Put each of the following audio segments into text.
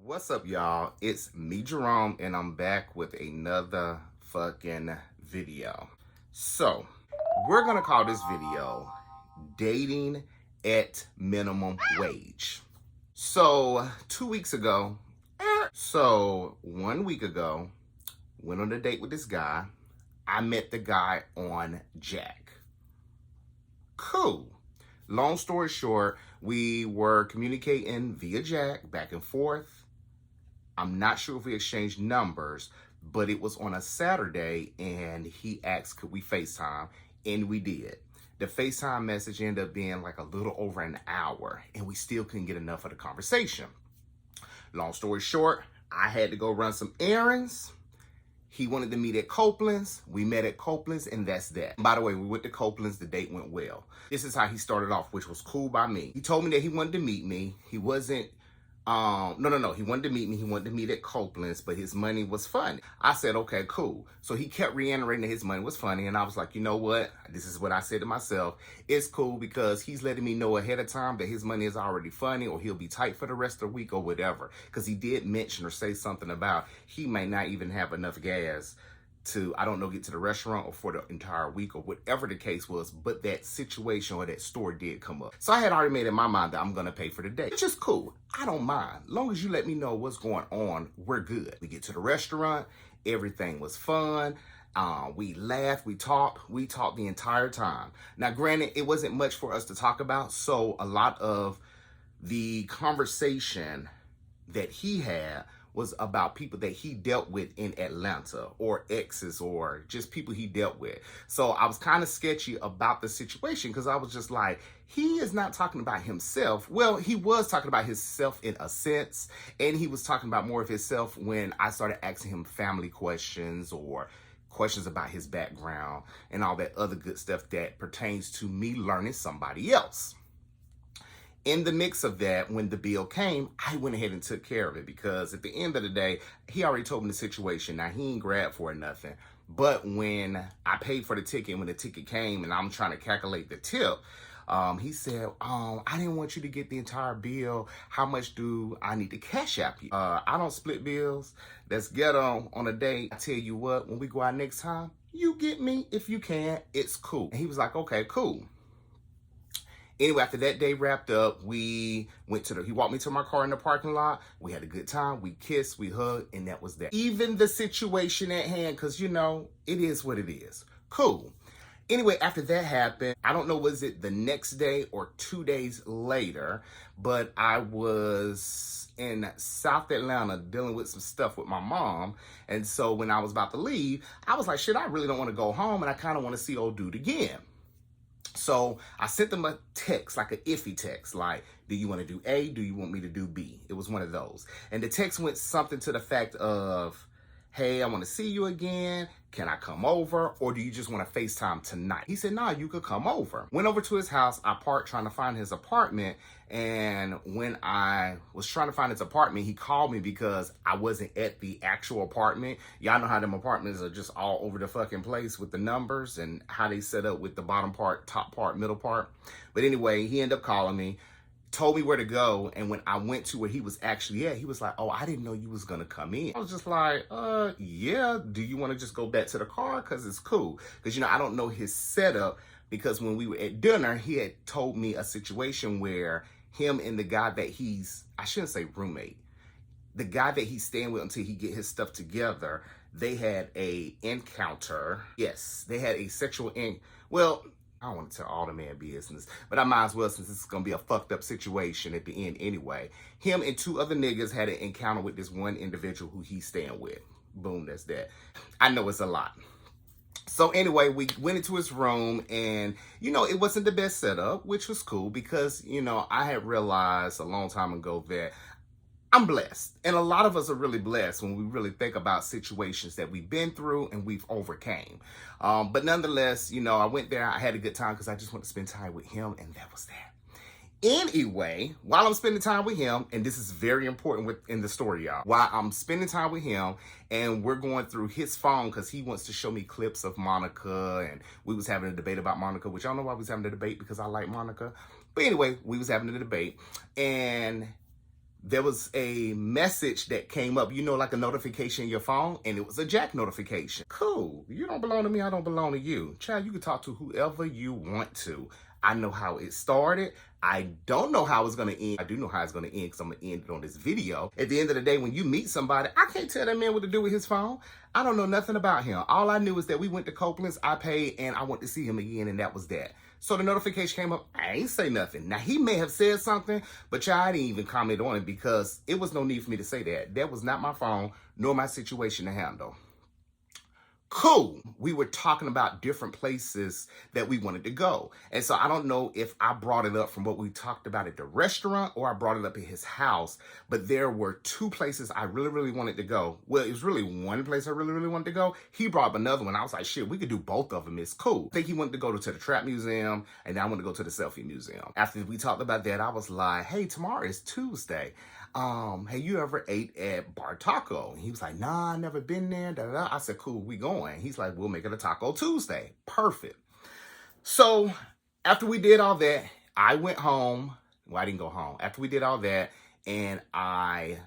What's up, y'all? It's me, Jerome, and I'm back with another fucking video. So, we're gonna call this video Dating at Minimum Wage. So, 2 weeks ago, 1 week ago, went on a date with this guy. I met the guy on Jack. Cool. Long story short, we were communicating via Jack back and forth. I'm not sure if we exchanged numbers, but it was on a Saturday and he asked, could we FaceTime? And we did. The FaceTime message ended up being like a little over an hour and we still couldn't get enough of the conversation. Long story short, I had to go run some errands. He wanted to meet at Copeland's. We met at Copeland's, and that's that. By the way, we went to Copeland's. The date went well. This is how he started off, which was cool by me. He told me that he wanted to meet me. He wasn't, no. He wanted to meet me. He wanted to meet at Copeland's, but his money was funny. I said, okay, cool. So he kept reiterating that his money was funny, and I was like, you know what? This is what I said to myself. It's cool because he's letting me know ahead of time that his money is already funny or he'll be tight for the rest of the week or whatever. Because he did mention or say something about he may not even have enough gas to, I don't know, get to the restaurant or for the entire week or whatever the case was, but that situation or that store did come up. So I had already made in my mind that I'm gonna pay for the day, which is cool. I don't mind. Long as you let me know what's going on, we're good. We get to the restaurant, everything was fun. We laughed, we talked the entire time. Now, granted, it wasn't much for us to talk about, so a lot of the conversation that he had was about people that he dealt with in Atlanta or exes or just people he dealt with. So I was kind of sketchy about the situation because I was just like, he is not talking about himself. Well, he was talking about himself in a sense, and he was talking about more of himself when I started asking him family questions or questions about his background and all that other good stuff that pertains to me learning somebody else. In the mix of that, when the bill came, I went ahead and took care of it because at the end of the day, he already told me the situation. Now, he ain't grabbed for it, nothing. But when I paid for the ticket, when the ticket came and I'm trying to calculate the tip, he said, I didn't want you to get the entire bill. How much do I need to cash app you? I don't split bills. Let's get on a date. I tell you what, when we go out next time, you get me if you can. It's cool. And he was like, okay, cool. Anyway, after that day wrapped up, he walked me to my car in the parking lot. We had a good time. We kissed, we hugged, and that was that. Even the situation at hand, because, you know, it is what it is. Cool. Anyway, after that happened, I don't know, was it the next day or 2 days later, but I was in South Atlanta dealing with some stuff with my mom. And so when I was about to leave, I was like, shit, I really don't want to go home, and I kind of want to see old dude again. So I sent them a text, like an iffy text, like, do you want to do A? Do you want me to do B? It was one of those. And the text went something to the fact of, hey, I want to see you again. Can I come over? Or do you just want to FaceTime tonight? He said, nah, you could come over. Went over to his house. I parked trying to find his apartment. And when I was trying to find his apartment, he called me because I wasn't at the actual apartment. Y'all know how them apartments are just all over the fucking place with the numbers and how they set up with the bottom part, top part, middle part. But anyway, he ended up calling me, told me where to go, and when I went to where he was actually at, he was like, oh, I didn't know you was gonna come in. I was just like, yeah, do you want to just go back to the car? Because it's cool. Because, you know, I don't know his setup, because when we were at dinner, he had told me a situation where him and the guy that I shouldn't say roommate, the guy that he's staying with until he get his stuff together, they had a encounter. Yes, they had a sexual well, I don't want to tell all the man business, but I might as well, since this is going to be a fucked up situation at the end anyway. Him and two other niggas had an encounter with this one individual who he's staying with. Boom, that's that. I know it's a lot. So anyway, we went into his room and, you know, it wasn't the best setup, which was cool because, you know, I had realized a long time ago that I'm blessed. And a lot of us are really blessed when we really think about situations that we've been through and we've overcame. But nonetheless, you know, I went there. I had a good time because I just want to spend time with him. And that was that. Anyway, while I'm spending time with him, and this is very important in the story, y'all. While I'm spending time with him and we're going through his phone because he wants to show me clips of Monica, and we was having a debate about Monica, which y'all know why we was having a debate, because I like Monica. But anyway, we was having a debate, and there was a message that came up, you know, like a notification in your phone, and it was a Jack notification. Cool. You don't belong to me, I don't belong to you. Child, you can talk to whoever you want to. I know how it started. I don't know how it's going to end. I do know how it's going to end because I'm going to end it on this video. At the end of the day, when you meet somebody, I can't tell that man what to do with his phone. I don't know nothing about him. All I knew is that we went to Copeland's, I paid, and I went to see him again, and that was that. So the notification came up. I ain't say nothing. Now, he may have said something, but y'all, I didn't even comment on it because it was no need for me to say that. That was not my phone, nor my situation to handle. Cool. We were talking about different places that we wanted to go. And so I don't know if I brought it up from what we talked about at the restaurant or I brought it up at his house, but there were two places I really, really wanted to go. Well, it was really one place I really, really wanted to go. He brought up another one. I was like, shit, we could do both of them. It's cool. I think he wanted to go to the Trap Museum and I wanted to go to the Selfie Museum. After we talked about that, I was like, hey, tomorrow is Tuesday. Hey, you ever ate at Bar Taco? And he was like, nah, I never been there. Da, da, da. I said, cool, we going. He's like, we'll make it a Taco Tuesday. Perfect. So after we did all that, I went home. Well, I didn't go home. After we did all that and I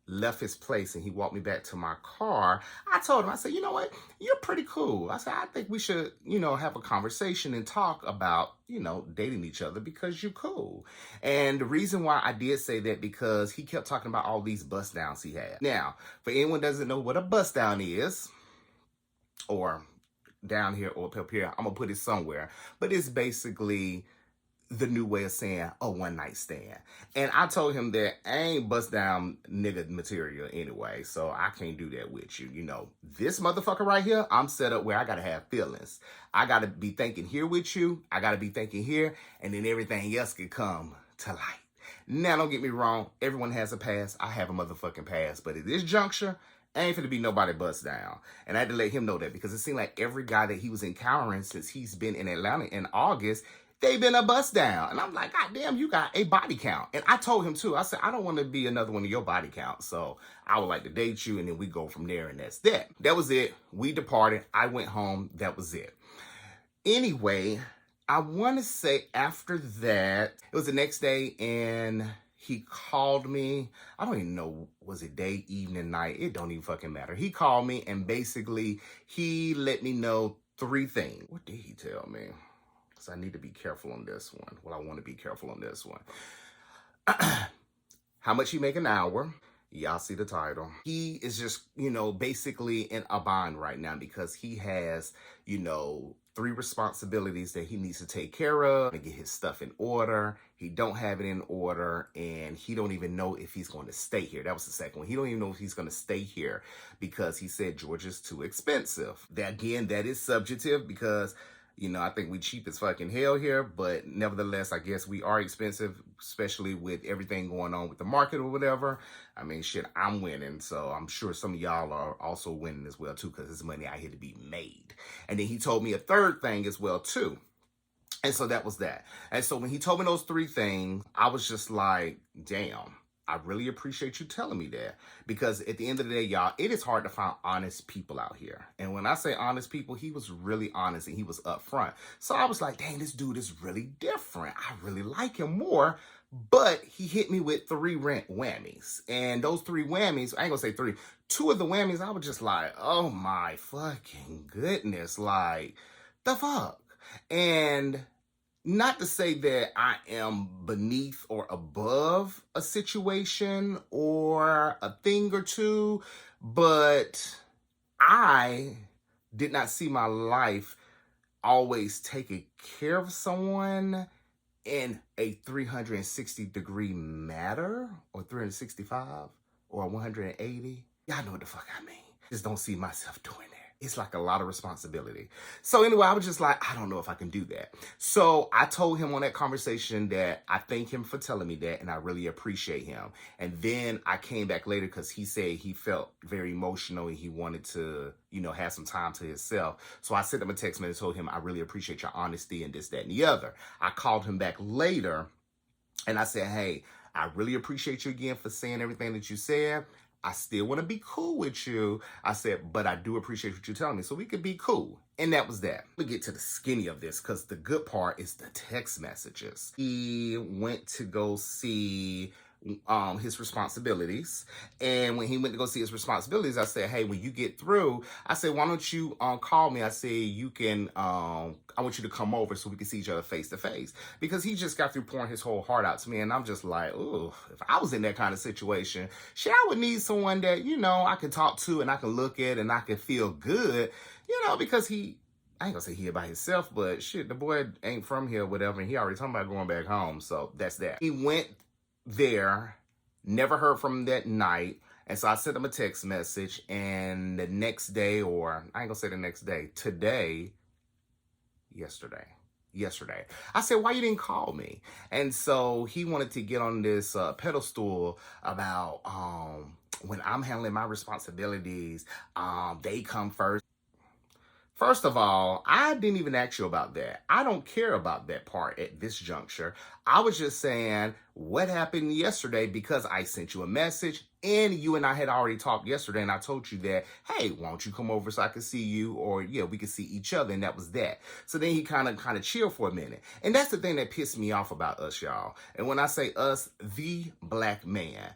left his place and he walked me back to my car, I told him, I said, you know what? You're pretty cool. I said, I think we should, you know, have a conversation and talk about, you know, dating each other because you're cool. And the reason why I did say that because he kept talking about all these bust downs he had. Now, for anyone who doesn't know what a bust down is, or down here or up here, I'm gonna put it somewhere, but it's basically the new way of saying a one night stand. And I told him that I ain't bust down nigga material anyway, so I can't do that with you. You know, this motherfucker right here, I'm set up where I gotta have feelings. I gotta be thinking here with you, I gotta be thinking here, and then everything else could come to light. Now, don't get me wrong, everyone has a past. I have a motherfucking past, but at this juncture, ain't finna be nobody bust down. And I had to let him know that because it seemed like every guy that he was encountering since he's been in Atlanta in August, they been a bust down. And I'm like, God damn, you got a body count. And I told him too, I said, I don't want to be another one of your body counts. So I would like to date you and then we go from there and that's that. That was it. We departed. I went home. That was it. Anyway, I want to say after that, it was the next day and he called me. I don't even know, was it day, evening, night? It don't even fucking matter. He called me and basically he let me know 3 things. What did he tell me? I need to be careful on this one. Well, I want to be careful on this one. How much he make an hour? Y'all see the title. He is just, you know, basically in a bind right now because he has, you know, 3 responsibilities that he needs to take care of and get his stuff in order. He don't have it in order and he don't even know if he's going to stay here. That was the second one. He don't even know if he's going to stay here because he said Georgia's too expensive. That, again, that is subjective because, you know, I think we cheap as fucking hell here, but nevertheless, I guess we are expensive, especially with everything going on with the market or whatever. I mean, shit, I'm winning, so I'm sure some of y'all are also winning as well, too, because there's money out here to be made. And then he told me a third thing as well, too. And so that was that. And so when he told me those 3 things, I was just like, damn. I really appreciate you telling me that because at the end of the day, y'all, it is hard to find honest people out here. And when I say honest people, he was really honest and he was upfront. So I was like, dang, this dude is really different. I really like him more. But he hit me with 3 whammies. And those 3 whammies, I ain't gonna say 3, 2 of the whammies, I was just like, oh my fucking goodness. Like, the fuck? And not to say that I am beneath or above a situation or a thing or two, but I did not see my life always taking care of someone in a 360-degree matter or 365 or 180. Y'all know what the fuck I mean. Just don't see myself doing that. It's like a lot of responsibility. So anyway, I was just like, I don't know if I can do that. So I told him on that conversation that I thank him for telling me that and I really appreciate him. And then I came back later because he said he felt very emotional and he wanted to, you know, have some time to himself. So I sent him a text message and told him, I really appreciate your honesty and this, that, and the other. I called him back later and I said, hey, I really appreciate you again for saying everything that you said. I still want to be cool with you. I said, but I do appreciate what you're telling me, so we could be cool. And that was that. We get to the skinny of this, because the good part is the text messages. He went to go see his responsibilities. And when he went to go see his responsibilities, I said, hey, when you get through, I said, why don't you call me? I said, you can, I want you to come over so we can see each other face to face. Because he just got through pouring his whole heart out to me. And I'm just like, ooh, if I was in that kind of situation, shit, I would need someone that, I can talk to and I can look at and I can feel good, because I ain't gonna say he by himself, but shit, the boy ain't from here, whatever, and he already talking about going back home, so that's that. He went there, never heard from him that night, and so I sent him a text message, and the next day, or I ain't gonna say the next day, yesterday, I said, why you didn't call me? And so he wanted to get on this pedestal about when I'm handling my responsibilities, they come first. First of all, I didn't even ask you about that. I don't care about that part at this juncture. I was just saying what happened yesterday because I sent you a message and you and I had already talked yesterday and I told you that, hey, why don't you come over so I can see you, or yeah, we can see each other, and that was that. So then he kind of chilled for a minute. And that's the thing that pissed me off about us, y'all. And when I say us, the black man.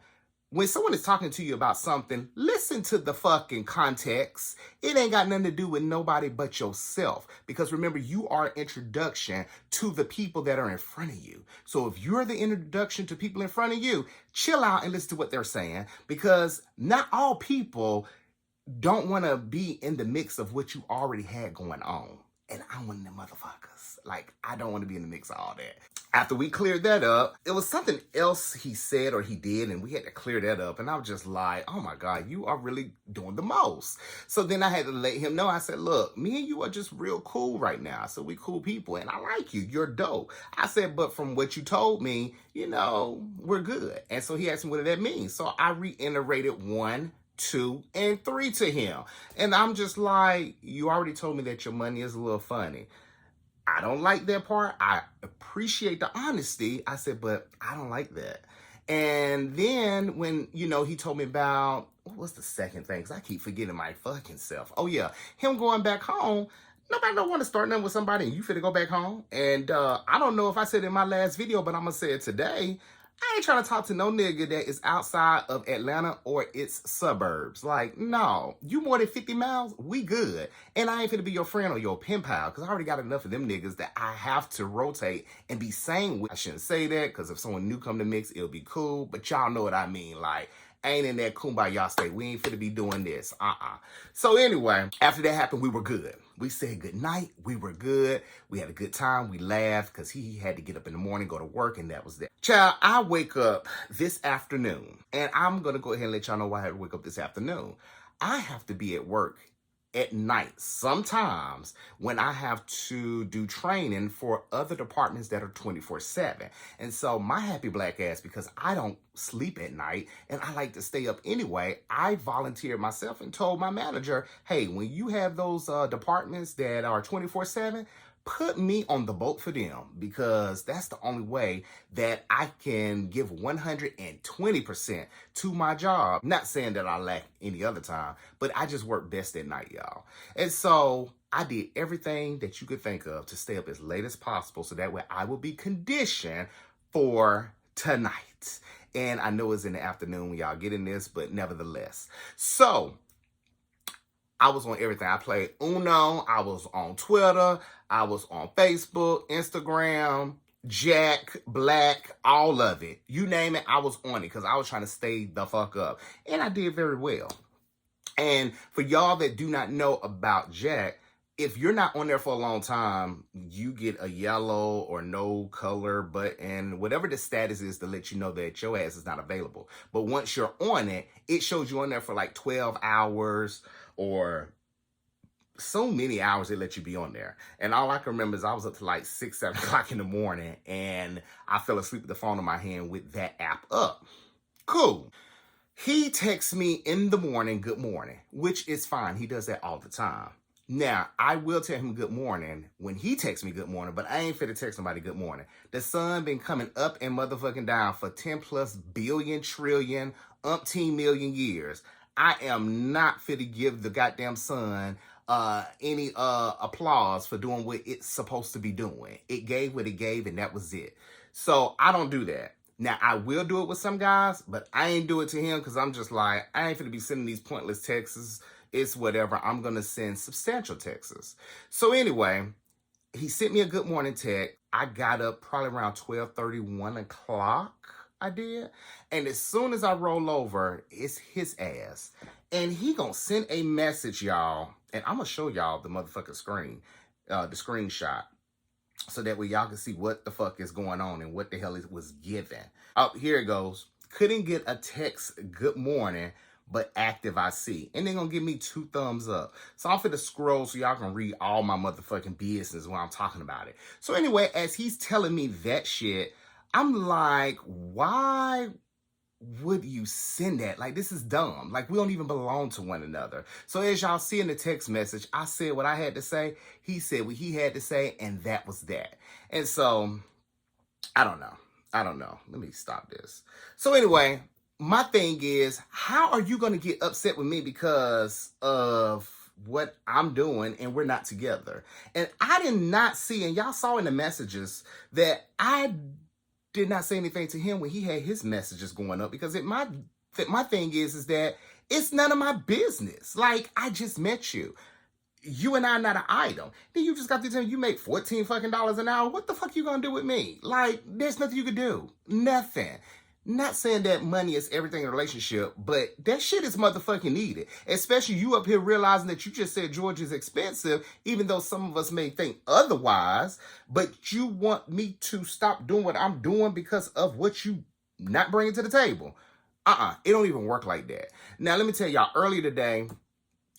When someone is talking to you about something, listen to the fucking context. It ain't got nothing to do with nobody but yourself. Because remember, you are an introduction to the people that are in front of you. So if you're the introduction to people in front of you, chill out and listen to what they're saying. Because not all people don't want to be in the mix of what you already had going on. And I'm one of them motherfuckers. Like, I don't want to be in the mix of all that. After we cleared that up, it was something else he said or he did, and we had to clear that up. And I was just like, oh my God, you are really doing the most. So then I had to let him know. I said, look, me and you are just real cool right now. So we cool people, and I like you. You're dope. I said, but from what you told me, we're good. And so he asked me, what did that mean? So I reiterated 1, 2, and 3 to him. And I'm just like, you already told me that your money is a little funny. I don't like that part. I appreciate the honesty. I said, but I don't like that. And then when, he told me about, what was the second thing? Because I keep forgetting my fucking self. Oh, yeah. Him going back home. Nobody don't want to start nothing with somebody and you finna go back home. And I don't know if I said it in my last video, but I'm going to say it today. I ain't trying to talk to no nigga that is outside of Atlanta or its suburbs. Like, no, you more than 50 miles, we good. And I ain't finna be your friend or your pen pal, because I already got enough of them niggas that I have to rotate and be sane with. I shouldn't say that, because if someone new come to mix, it'll be cool. But y'all know what I mean. Like, ain't in that kumbaya state. We ain't finna be doing this. So anyway, after that happened, we were good. We said good night. We were good. We had a good time. We laughed because he had to get up in the morning, go to work, and that was that. Child, I wake up this afternoon, and I'm going to go ahead and let y'all know why I had to wake up this afternoon. I have to be at work at night sometimes when I have to do training for other departments that are 24/7. And so my happy black ass, because I don't sleep at night and I like to stay up anyway, I volunteered myself and told my manager, hey, when you have those departments that are 24/7, put me on the boat for them, because that's the only way that I can give 120% to my job. Not saying that I lack any other time, but I just work best at night, y'all. And so I did everything that you could think of to stay up as late as possible, so that way I will be conditioned for tonight. And I know it's in the afternoon when y'all getting this, but nevertheless. So I was on everything. I played Uno. I was on Twitter. I was on Facebook, Instagram, Jack, Black, all of it. You name it, I was on it because I was trying to stay the fuck up. And I did very well. And for y'all that do not know about Jack, if you're not on there for a long time, you get a yellow or no color button, whatever the status is to let you know that your ass is not available. But once you're on it, it shows you on there for like 12 hours or so many hours they let you be on there. And all I can remember is I was up to like 6, 7 o'clock in the morning and I fell asleep with the phone in my hand with that app up. Cool. He texts me in the morning, good morning, which is fine. He does that all the time. Now, I will tell him good morning when he texts me good morning, but I ain't fit to text somebody good morning. The sun been coming up and motherfucking down for 10 plus billion, trillion, umpteen million years. I am not fit to give the goddamn sun any applause for doing what it's supposed to be doing. It gave what it gave, and that was it. So I don't do that. Now, I will do it with some guys, but I ain't do it to him because I'm just like, I ain't finna be sending these pointless texts. It's whatever. I'm going to send substantial texts. So anyway, he sent me a good morning text. I got up probably around 12:30, 1 o'clock. I did. And as soon as I roll over, it's his ass. And he gonna send a message, y'all. And I'm gonna show y'all the motherfucking screen, the screenshot. So that way y'all can see what the fuck is going on and what the hell it was given. Oh, here it goes. Couldn't get a text good morning, but active I see. And they're going to give me 2 thumbs up. So I'm finna scroll so y'all can read all my motherfucking business while I'm talking about it. So anyway, as he's telling me that shit, I'm like, why would you send that? Like, this is dumb. Like, we don't even belong to one another. So as y'all see in the text message, I said what I had to say. He said what he had to say, and that was that. And so, I don't know. Let me stop this. So anyway, my thing is, how are you going to get upset with me because of what I'm doing and we're not together? And I did not see, and y'all saw in the messages that I did not say anything to him when he had his messages going up, because my thing is that it's none of my business. Like, I just met you. You and I are not an item. Then you just got to tell me you make $14 fucking an hour. What the fuck you gonna do with me? Like, there's nothing you could do. Nothing. Not saying that money is everything in a relationship, but that shit is motherfucking needed. Especially you up here realizing that you just said George is expensive, even though some of us may think otherwise, but you want me to stop doing what I'm doing because of what you not bringing to the table. It don't even work like that. Now, let me tell y'all, earlier today,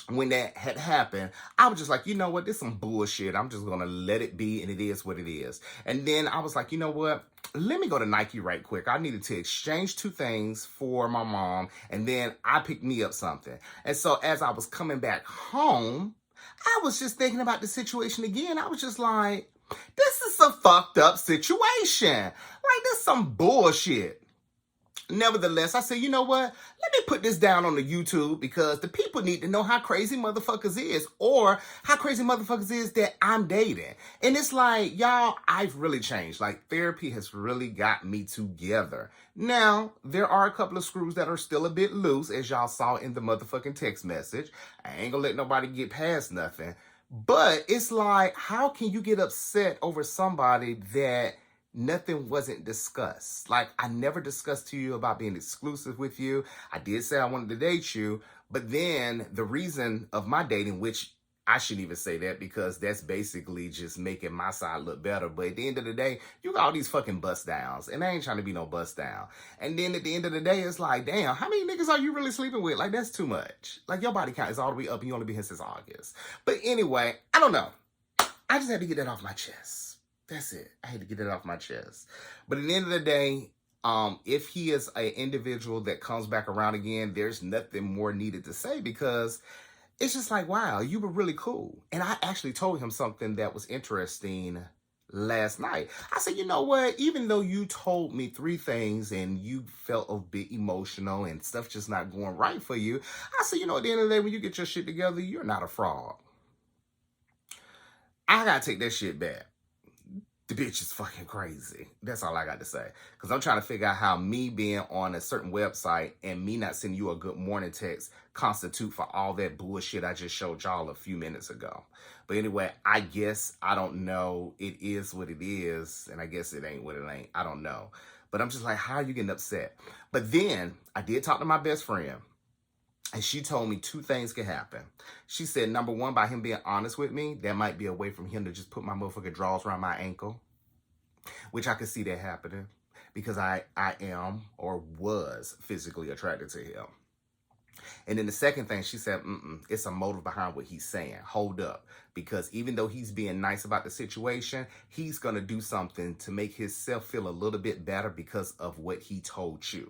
when that had happened, I was just like, you know what, this is some bullshit. I'm just going to let it be, and it is what it is. And then I was like, you know what, let me go to Nike right quick. I needed to exchange 2 things for my mom, and then I picked me up something. And so as I was coming back home, I was just thinking about the situation again. I was just like, this is a fucked up situation. Like, this is some bullshit. Nevertheless, I said, you know what? Let me put this down on the YouTube because the people need to know how crazy motherfuckers is, or how crazy motherfuckers is that I'm dating. And it's like, y'all, I've really changed. Like, therapy has really got me together. Now, there are a couple of screws that are still a bit loose, as y'all saw in the motherfucking text message. I ain't gonna let nobody get past nothing. But it's like, how can you get upset over somebody that nothing wasn't discussed? Like, I never discussed to you about being exclusive with you. I did say I wanted to date you, but then the reason of my dating, which I shouldn't even say that because that's basically just making my side look better. But at the end of the day, you got all these fucking bust downs, and I ain't trying to be no bust down. And then at the end of the day, it's like, damn, how many niggas are you really sleeping with? Like, that's too much. Like, your body count is all the way up and you only been here since August. But anyway, I don't know. I just had to get that off my chest. That's it. I had to get it off my chest. But at the end of the day, if he is an individual that comes back around again, there's nothing more needed to say, because it's just like, wow, you were really cool. And I actually told him something that was interesting last night. I said, you know what? Even though you told me 3 things and you felt a bit emotional and stuff just not going right for you, I said, you know, at the end of the day, when you get your shit together, you're not a fraud. I gotta take that shit back. The bitch is fucking crazy. That's all I got to say. Because I'm trying to figure out how me being on a certain website and me not sending you a good morning text constitute for all that bullshit I just showed y'all a few minutes ago. But anyway, I guess, I don't know. It is what it is. And I guess it ain't what it ain't. I don't know. But I'm just like, how are you getting upset? But then I did talk to my best friend. And she told me 2 things could happen. She said, number 1, by him being honest with me, that might be a way from him to just put my motherfucking drawers around my ankle. Which I could see that happening. Because I am, or was, physically attracted to him. And then the second thing, she said, it's a motive behind what he's saying. Hold up. Because even though he's being nice about the situation, he's going to do something to make himself feel a little bit better because of what he told you.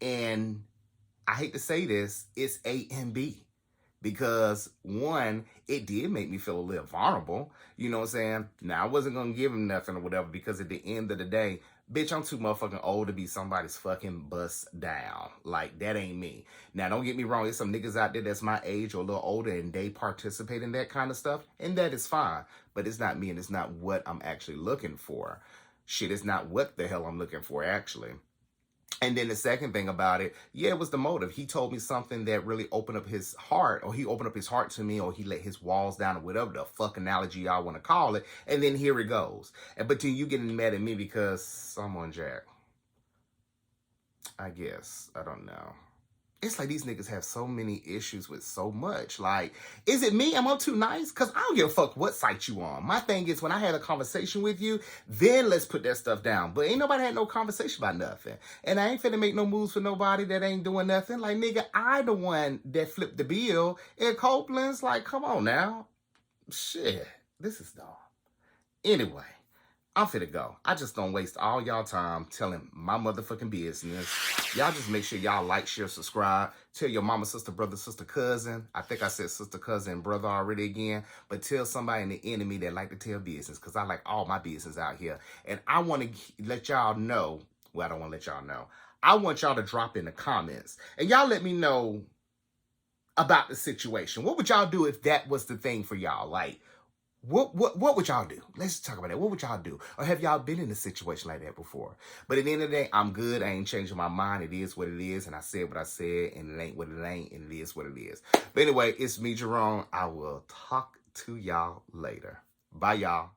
And I hate to say this, it's A and B. Because 1, it did make me feel a little vulnerable. You know what I'm saying? Now, I wasn't going to give him nothing or whatever, because at the end of the day, bitch, I'm too motherfucking old to be somebody's fucking bust down. Like, that ain't me. Now, don't get me wrong. There's some niggas out there that's my age or a little older and they participate in that kind of stuff. And that is fine. But it's not me, and it's not what I'm actually looking for. Shit, it's not what the hell I'm looking for, actually. And then the second thing about it, yeah, it was the motive. He told me something that really opened up his heart, or he opened up his heart to me, or he let his walls down, or whatever the fuck analogy y'all want to call it. And then here it goes. But then you getting mad at me because I'm on Jack. I guess. I don't know. It's like these niggas have so many issues with so much. Like, is it me? Am I too nice? Because I don't give a fuck what site you on. My thing is, when I had a conversation with you, then let's put that stuff down. But ain't nobody had no conversation about nothing. And I ain't finna make no moves for nobody that ain't doing nothing. Like, nigga, I the one that flipped the bill at Copeland's. Like, come on now. Shit. This is dumb. Anyway. I'm finna go. I just don't waste all y'all time telling my motherfucking business. Y'all just make sure y'all like, share, subscribe. Tell your mama, sister, brother, sister, cousin. I think I said sister, cousin, and brother already again. But tell somebody in the enemy that like to tell business. Because I like all my business out here. And I want to let y'all know. Well, I don't want to let y'all know. I want y'all to drop in the comments. And y'all let me know about the situation. What would y'all do if that was the thing for y'all? Like, what would y'all do? Let's talk about that. What would y'all do? Or have y'all been in a situation like that before? But at the end of the day, I'm good. I ain't changing my mind. It is what it is. And I said what I said. And it ain't what it ain't. And it is what it is. But anyway, it's me, Jerome. I will talk to y'all later. Bye, y'all.